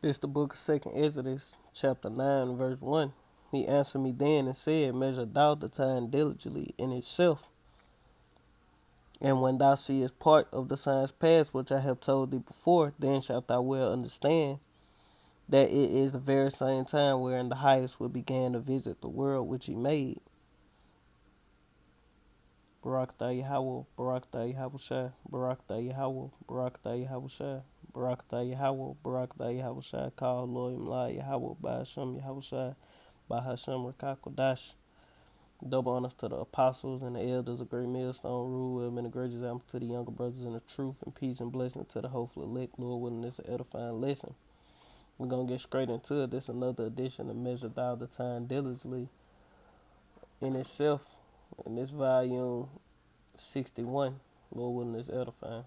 This the book of Second Exodus, chapter 9, verse 1. He answered me then and said, Measure thou the time diligently in itself, and when thou seest part of the signs past which I have told thee before, then shalt thou well understand that it is the very same time wherein the highest will begin to visit the world which he made. Barakatah Yahweh, Barakatah Yahweh Shai, Barakatah Yahweh, Barakatah Yahweh Shai, Barakatah Yahweh, Barakatah Yahweh Shai, call Lord Imla Yahweh, by Hashem Yahweh Shai, by Hashem Rakakodash. Double honors to the apostles and the elders of Great Millstone Rule. We have been a great example to the younger brothers in the truth, and peace and blessing to the hopeful elect. Lord willing, this an edifying lesson. We're going to get straight into it. This another edition of Measure Thou the Time Diligently in itself. In this volume 61, Lord willing, this edifying.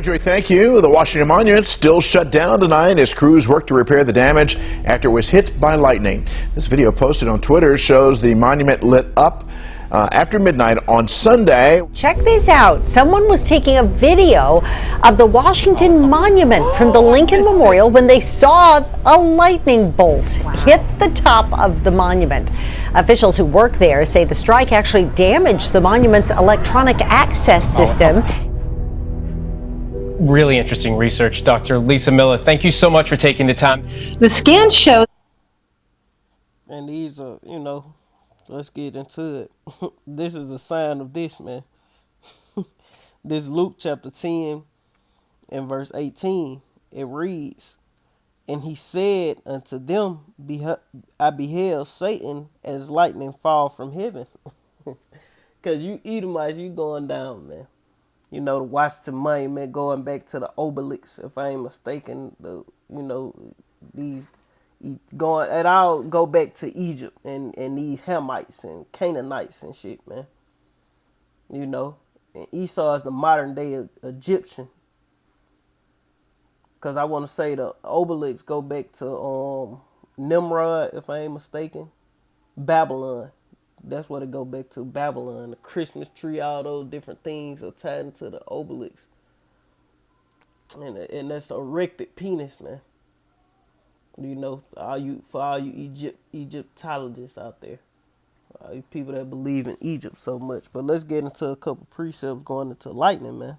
Joy, thank you. The Washington Monument still shut down tonight as crews work to repair the damage after it was hit by lightning. This video posted on Twitter shows the monument lit up after midnight on Sunday. Check this out. Someone was taking a video of the Washington Monument from the Lincoln Memorial when they saw a lightning bolt hit the top of the monument. Officials who work there say the strike actually damaged the monument's electronic access system. Really interesting research, Dr. Lisa Miller. Thank you so much for taking the time. The scans show. And these are, let's get into it. This is a sign of this, man. This Luke chapter 10 and verse 18. It reads, And he said unto them, I beheld Satan as lightning fall from heaven. Because you Edomites, you going down, man. The Washington Monument going back to the obelisk, if I ain't mistaken. These going, and I'll go back to Egypt and these Hamites and Canaanites and shit, man. And Esau is the modern day Egyptian. Because I want to say the obelisks go back to Nimrod, if I ain't mistaken. Babylon. That's what it go back to, Babylon. The Christmas tree, all those different things are tied into the obelisk. And that's the erected penis, man. For all you Egyptologists out there. All you people that believe in Egypt so much. But let's get into a couple precepts going into lightning, man.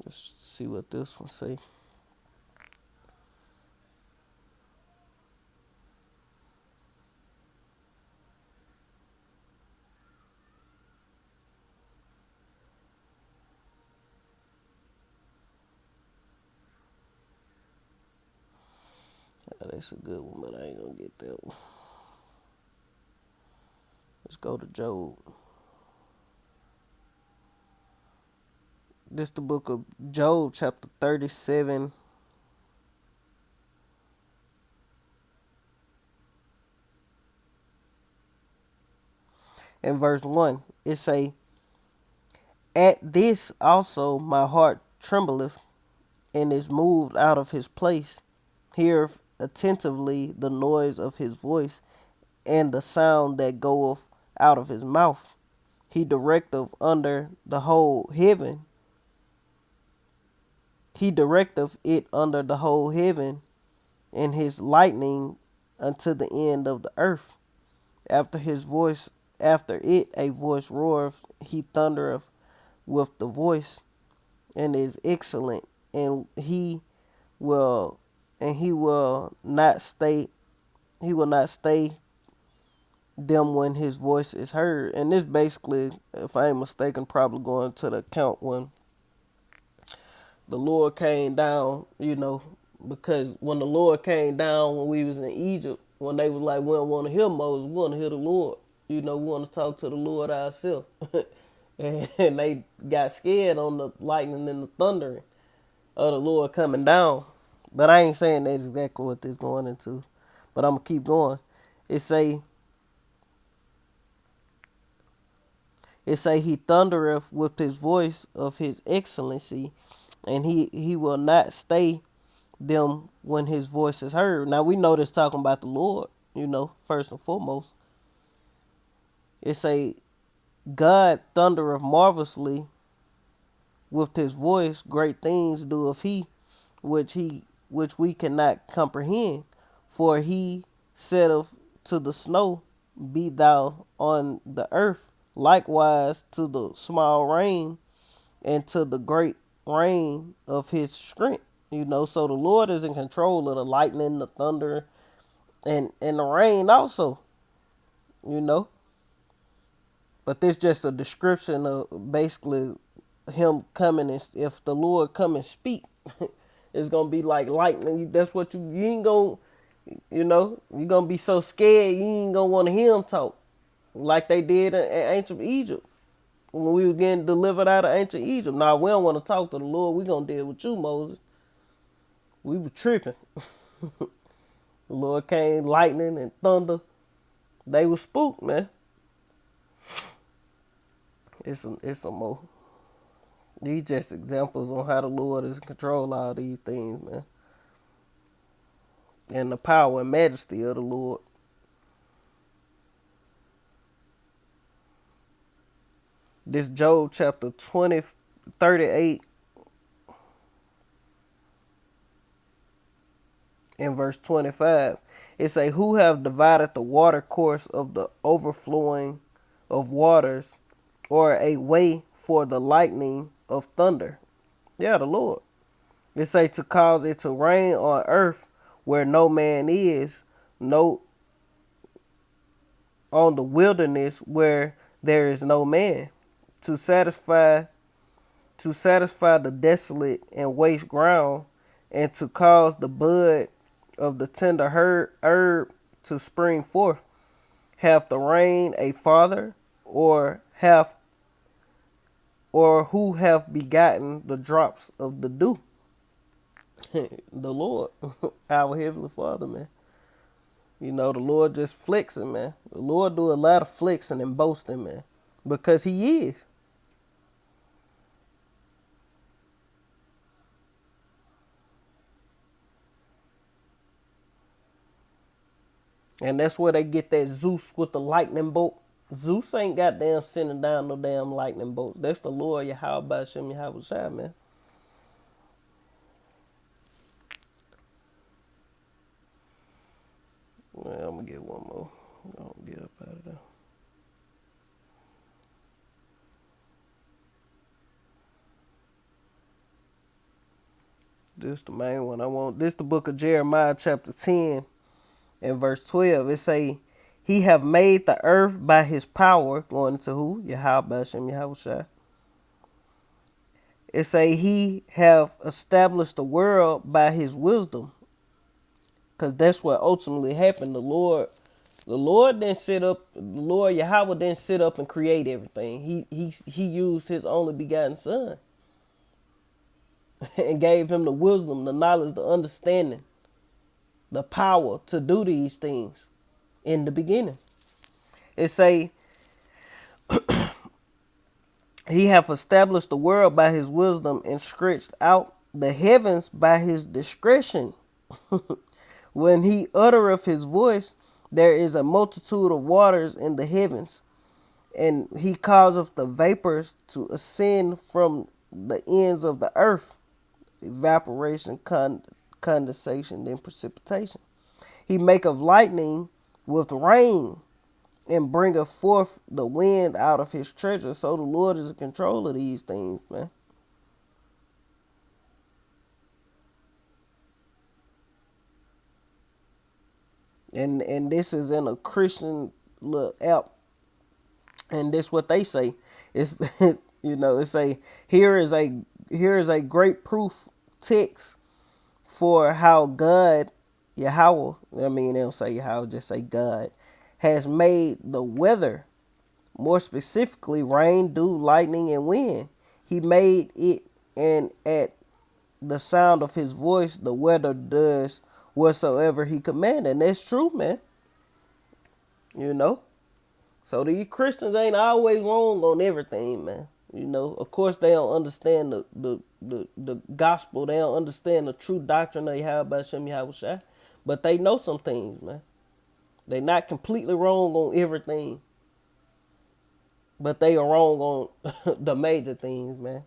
Let's see what this one say. That's a good one, but I ain't gonna get that one. Let's go to Job. This the book of Job, chapter 37. And verse 1. It say, At this also my heart trembleth, and is moved out of his place. Heareth attentively the noise of his voice, and the sound that goeth out of his mouth. He directeth under the whole heaven. He directeth it under the whole heaven, and his lightning unto the end of the earth. After it a voice roareth, he thundereth with the voice, and is excellent, and he will not stay them when his voice is heard. And this basically, if I ain't mistaken, probably going to the account when the Lord came down, because when the Lord came down when we was in Egypt, when they was like, we don't want to hear Moses, we want to hear the Lord. We want to talk to the Lord ourselves. And they got scared on the lightning and the thundering of the Lord coming down. But I ain't saying that's exactly what this going into. But I'm going to keep going. It say he thundereth with his voice of his excellency, and he will not stay them when his voice is heard. Now we know this talking about the Lord, first and foremost. It say God thundereth marvelously with his voice, great things doeth which we cannot comprehend. For he saith to the snow, be thou on the earth, likewise to the small rain, and to the great rain of his strength. So the Lord is in control of the lightning, the thunder, and the rain also, you know. But this just a description of basically him coming, and if the Lord come and speak, it's gonna be like lightning. That's what you ain't gonna, you're gonna be so scared you ain't gonna want to hear him talk, like they did in ancient Egypt when we were getting delivered out of ancient Egypt. Now we don't want to talk to the Lord. We gonna deal with you, Moses. We were tripping. The Lord came, lightning and thunder. They were spooked, man. It's some more. These just examples on how the Lord is in control of all these things, man. And the power and majesty of the Lord. This Job chapter 38 and verse 25. It say, who have divided the water course of the overflowing of waters, or a way for the lightning of thunder? Yeah, the Lord. It say to cause it to rain on earth where no man is, no on the wilderness where there is no man, to satisfy the desolate and waste ground, and to cause the bud of the tender herb to spring forth. Hath the rain a father, or who have begotten the drops of the dew? The Lord, our heavenly Father, man. The Lord just flexing, man. The Lord do a lot of flexing and boasting, man, because He is. And that's where they get that Zeus with the lightning bolt. Zeus ain't goddamn sending down no damn lightning bolts. That's the Lord Yahweh Bashem Yahweh Shai, man. Well, I'm gonna get one more. I'm gonna get up out of there. This the main one I want. This the book of Jeremiah chapter 10 and verse 12. It say, he have made the earth by his power, going to who? Yahweh Bashem Yahweh Shai. It say he have established the world by his wisdom. Cause that's what ultimately happened. The Lord didn't sit up. The Lord Yahweh didn't sit up and create everything. He used His only begotten Son and gave him the wisdom, the knowledge, the understanding, the power to do these things in the beginning. It say He hath established the world by His wisdom and stretched out the heavens by His discretion. When He uttereth His voice, there is a multitude of waters in the heavens, and He causeth the vapors to ascend from the ends of the earth. Evaporation, condensation, then precipitation. He maketh lightning with rain, and bringeth forth the wind out of His treasure. So the Lord is in control of these things, man. And this is in a Christian little app, and this what they say. It's it's a here is a great proof text for how God Yahweh, I mean they don't say Yahweh, just say God, has made the weather, more specifically rain, dew, lightning, and wind. He made it, and at the sound of His voice the weather does whatsoever He commanded. And that's true, man. So these Christians ain't always wrong on everything, man. Of course they don't understand the gospel. They don't understand the true doctrine of Yahweh Hashem Yahweh Shai. But they know some things, man. They not completely wrong on everything. But they are wrong on the major things, man.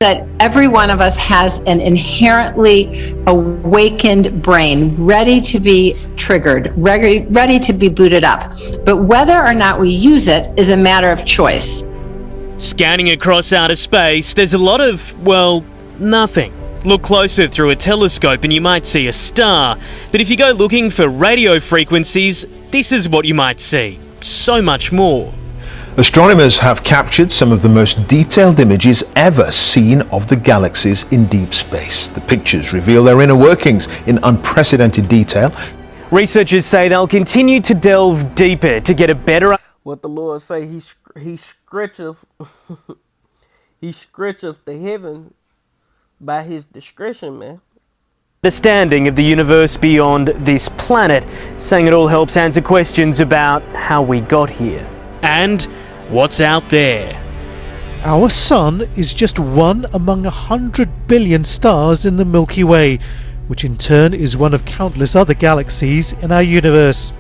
that every one of us has an inherently awakened brain, ready to be triggered, ready to be booted up. But whether or not we use it is a matter of choice. Scanning across outer space, there's a lot of, well, nothing. Look closer through a telescope and you might see a star. But if you go looking for radio frequencies, this is what you might see. So much more. Astronomers have captured some of the most detailed images ever seen of the galaxies in deep space. The pictures reveal their inner workings in unprecedented detail. Researchers say they'll continue to delve deeper to get a better What the Lord say, he stretcheth, he stretcheth the heaven by his discretion, man. understanding of the universe beyond this planet, saying it all helps answer questions about how we got here. And what's out there? Our Sun is just one among 100 billion stars in the Milky Way, which in turn is one of countless other galaxies in our universe.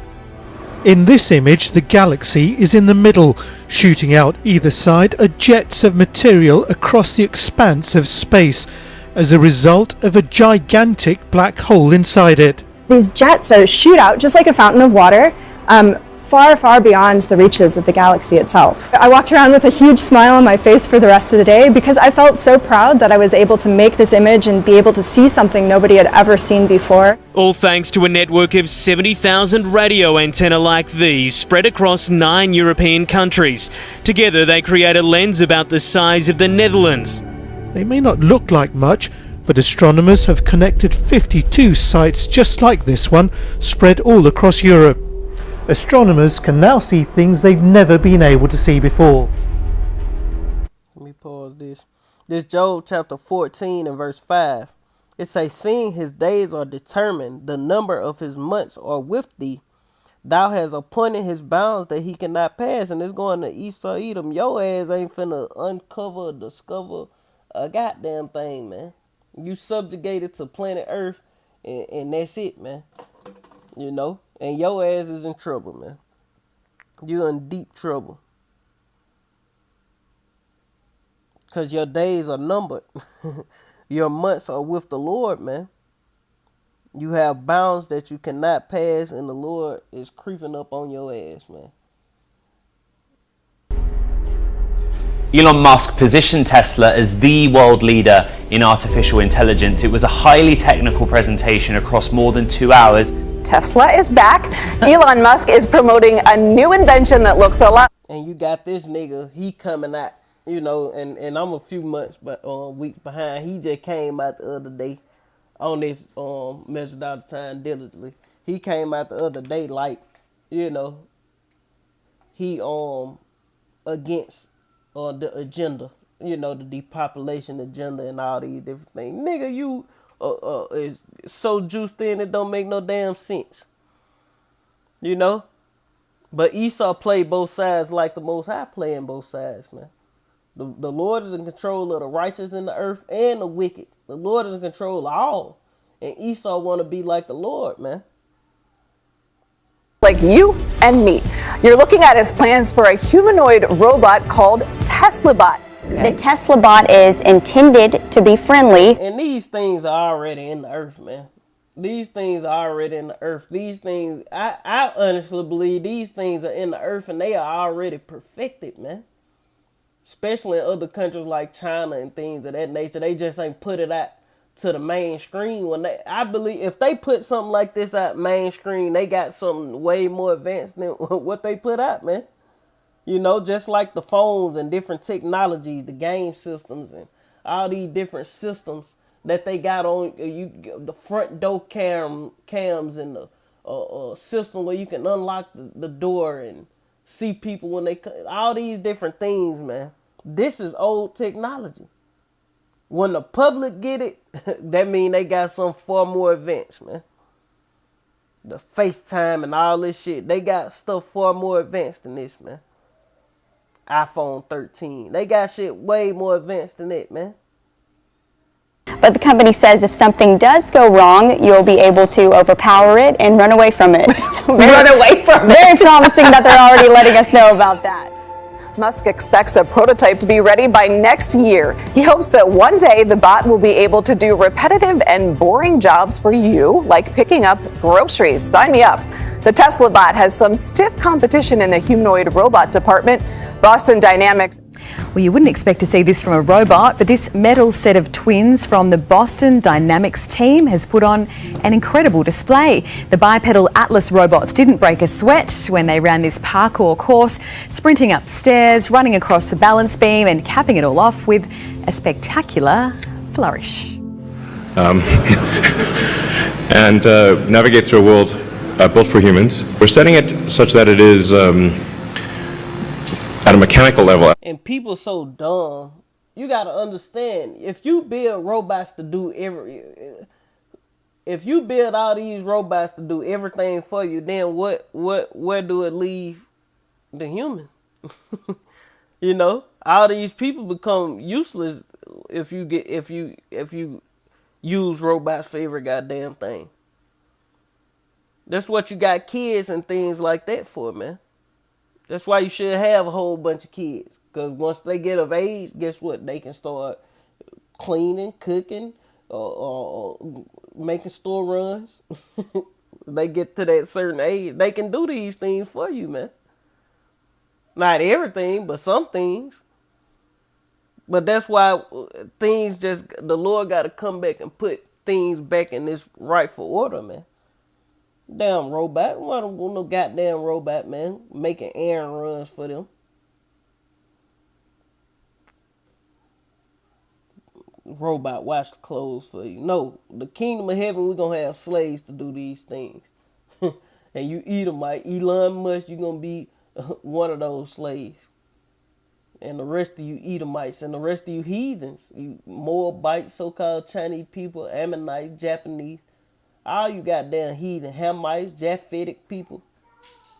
In this image, the galaxy is in the middle. Shooting out either side are jets of material across the expanse of space as a result of a gigantic black hole inside it. These jets shoot out just like a fountain of water, far, far beyond the reaches of the galaxy itself. I walked around with a huge smile on my face for the rest of the day because I felt so proud that I was able to make this image and be able to see something nobody had ever seen before. All thanks to a network of 70,000 radio antennae like these spread across 9 European countries. Together they create a lens about the size of the Netherlands. They may not look like much, but astronomers have connected 52 sites just like this one, spread all across Europe. Astronomers can now see things they've never been able to see before. Let me pause this. This Job chapter 14 and verse 5. It says, seeing his days are determined, the number of his months are with thee. Thou hast appointed his bounds that he cannot pass. And it's going to Esau Edom. Your ass ain't finna uncover or discover a goddamn thing, man. You subjugated to planet Earth, and that's it, man. You know? And your ass is in trouble, man. You're in deep trouble. Because your days are numbered. Your months are with the Lord, man. You have bounds that you cannot pass, and the Lord is creeping up on your ass, man. Elon Musk positioned Tesla as the world leader in artificial intelligence. It was a highly technical presentation across more than 2 hours. Tesla is back. Elon Musk is promoting a new invention that looks a lot. And you got this nigga, he coming out, you know, and I'm a few months, but weeks behind. He just came out the other day on this measured out the time diligently. He came out the other day like, you know, he against the agenda, you know, the depopulation agenda and all these different things. Nigga, you is so juiced in it don't make no damn sense. You know? But Esau played both sides like the Most High playing both sides, man. The Lord is in control of the righteous in the earth and the wicked. The Lord is in control of all. And Esau want to be like the Lord, man. Like you and me. You're looking at his plans for a humanoid robot called Tesla Bot. The Tesla Bot is intended to be friendly. And these things are already in the earth, man. These things are already in the earth. These things, I honestly believe these things are in the earth and they are already perfected, man. Especially in other countries like China and things of that nature. They just ain't put it out to the mainstream. I believe if they put something like this out mainstream, they got something way more advanced than what they put out, man. You know, just like the phones and different technologies, the game systems and all these different systems that they got on the front door cams and the system where you can unlock the door and see people when they come. All these different things, man. This is old technology. When the public get it, that mean they got some far more advanced, man. The FaceTime and all this shit, they got stuff far more advanced than this, man. iPhone 13. They got shit way more advanced than that, man. But the company says if something does go wrong, you'll be able to overpower it and run away from it. So Run away from it. Very promising that they're already letting us know about that. Musk expects a prototype to be ready by next year. He hopes that one day the bot will be able to do repetitive and boring jobs for you, like picking up groceries. Sign me up. The Tesla bot has some stiff competition in the humanoid robot department. Boston Dynamics. Well, you wouldn't expect to see this from a robot, but this metal set of twins from the Boston Dynamics team has put on an incredible display. The bipedal Atlas robots didn't break a sweat when they ran this parkour course, sprinting upstairs, running across the balance beam and capping it all off with a spectacular flourish. And navigate through a world built for humans. We're setting it such that it is at a mechanical level. And people so dumb. You gotta understand, if you build robots to do if you build all these robots to do everything for you, then where do it leave the human? You know, all these people become useless if you use robots for every goddamn thing. That's what you got kids and things like that for, man. That's why you should have a whole bunch of kids. Because once they get of age, guess what? They can start cleaning, cooking, making store runs. They get to that certain age, they can do these things for you, man. Not everything, but some things. But that's why the Lord got to come back and put things back in this rightful order, man. Damn robot. I don't want no goddamn robot, man. Making errand runs for them. Robot wash the clothes for you. No, the kingdom of heaven, we're going to have slaves to do these things. And you Edomite, Elon Musk, you're going to be one of those slaves. And the rest of you Edomites and the rest of you heathens, you Moabites, so-called Chinese people, Ammonites, Japanese, all you goddamn heathen, Hamites, Japhetic people,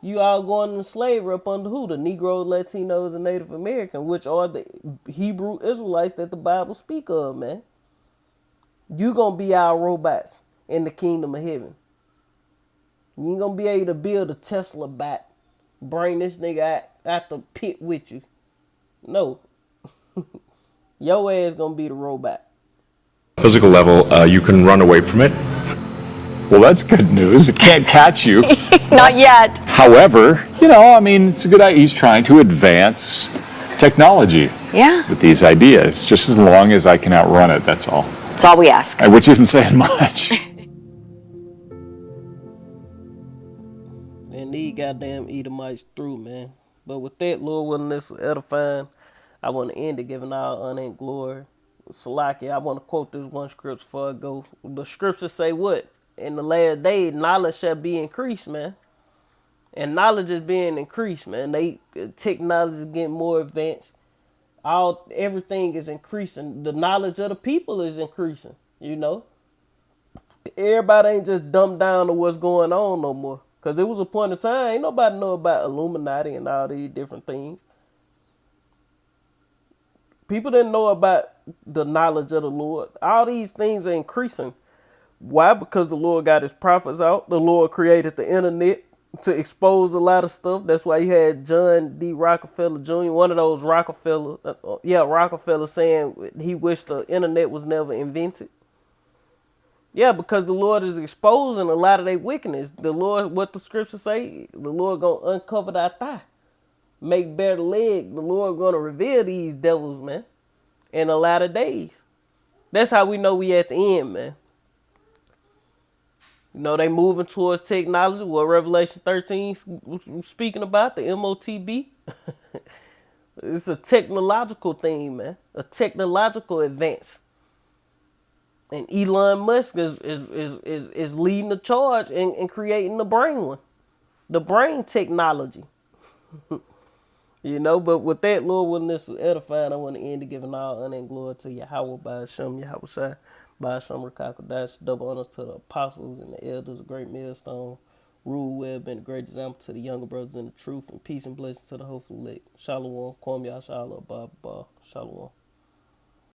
you all going into slavery up under who? The Negroes, Latinos, and Native Americans, which are the Hebrew Israelites that the Bible speak of, man. You gonna be our robots in the kingdom of heaven. You ain't gonna be able to build a Tesla bot, bring this nigga out the pit with you. No. Your ass gonna be the robot. Physical level, you can run away from it. Well, that's good news. It can't catch you. Not yet. However, I mean, it's a good idea. He's trying to advance technology with these ideas, just as long as I can outrun it, that's all. That's all we ask. Which isn't saying much. And these goddamn Edomites through, man. But with that, Lord willing, this is edifying. I want to end it giving all honor and glory. Salaki, I want to quote this one scripture before I go. The scriptures say what? In the last days, knowledge shall be increased, man. And knowledge is being increased, man. Technology is getting more advanced. Everything is increasing. The knowledge of the people is increasing, Everybody ain't just dumbed down to what's going on no more. Because it was a point of time, ain't nobody know about Illuminati and all these different things. People didn't know about the knowledge of the Lord. All these things are increasing. Why? Because the Lord got his prophets out. The Lord created the internet to expose a lot of stuff. That's why you had John D. Rockefeller Jr., one of those Rockefeller saying he wished the internet was never invented. Yeah, because the Lord is exposing a lot of their wickedness. The Lord, what the scriptures say, the Lord gonna uncover thy thigh, make bare the leg. The Lord gonna reveal these devils, man, in a lot of days. That's how we know we at the end, man. They moving towards technology. What Revelation 13 speaking about, the MOTB. It's a technological thing, man. A technological advance. And Elon Musk is leading the charge in creating the brain one. The brain technology. But with that, Lord, when this is edifying, I want to end it giving all honor and glory to Yahweh, by Hashem, Yahweh Shai, by Hashem, Rakakodash, double honors to the apostles and the elders, a great millstone, rule well, been a great example to the younger brothers in the truth, and peace and blessings to the hopeful elect. Shalom, Kwam Yashala, Ba, Shalom.